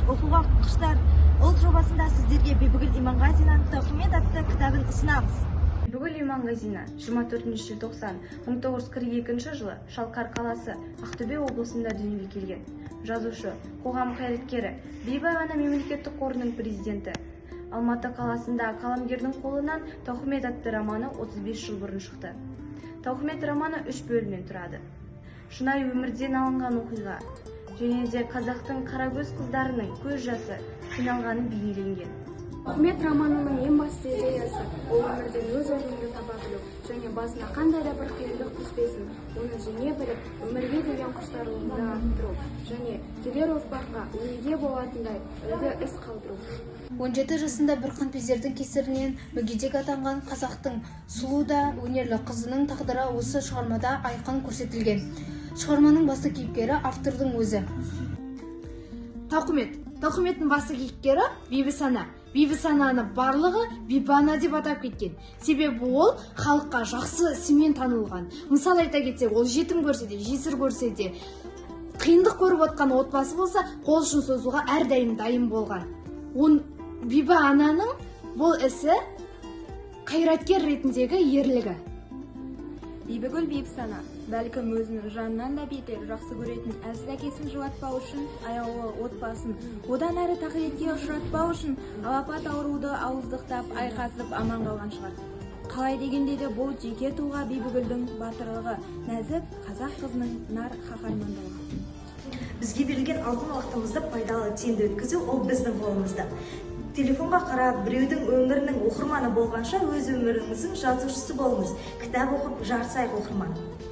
оқуға құштар ұлт жобасында сіздерге Бибігүл Иманғазинаның Тауқымет атты кітабын ұсынамыз. Бибігүл Иманғазина 24 желтоқсан 1942 жылы Шалқар қаласы Ақтөбе облысында дүниеге келген. Жазушы, қоғам қайраткері, Бибі Ана мемлекеттік қорының президенті. Алматы қаласында қаламгердің қолынан Тауқымет атты романы 35 жыл бұрын шықты. Тауқымет романы 3 бөлімнен тұрады. Шынайы өмірден алынған оқиға және де қазақтың қарагөз қыздарының көз жасы қиналғаны бейнеленген. Тауқымет романының ең басты идеясы ол өмірден өз орныңды таба білу және басына қандай да бір қиындық түспесін, оны жеңе біліп, өмірге деген құштарлығыңды арттыру және келер ұрпаққа өнеге болатындай үлгі іс қалдыру. 17 жасында бір қанпезердің кесірінен мүгедек атанған қазақтың сұлу да өнерлі қызының тағдыры осы шығармада айқын көрсетілген. Шығарманың басты кейіпкері автордың өзі. Тауқыметтің басты кейіпкері Бибісана. Бибісананы барлығы Бибана деп атап кеткен. Себебі ол халыққа жақсы ісімен танылған. Мысал айта кетсек, ол жетім көрсе де, жесір көрсе де, қиындық көріп отқан отбасы болса, қол ұшын созуға әрдайым дайын болған. Бибі ананың бұл ісі қайраткер ретіндегі ерлігі. Бибігүл Бибісана бәлкім өзінің жанынан да бетер жақсы көретін әлсіз әкесін жылатпау үшін, аяулы отбасын одан әрі тақиетке ұшыратпау үшін алапат ауруды ауыздықтап, айқасып аман қалған шығар. Қалай дегенде де бұл жеке тұлға Бибігүлдің батырлығы, нәзік қазақ қызының нар қаһармандығы. Бізге берілген алтын уақытымызды пайдалы тиімді өткізу ол біздің қолымызда. Телефонға қарап, біреудің өмірінің оқырманы болғанша, өз өміріңіздің жазушысы болыңыз. Кітап оқып, жарысайық оқырман.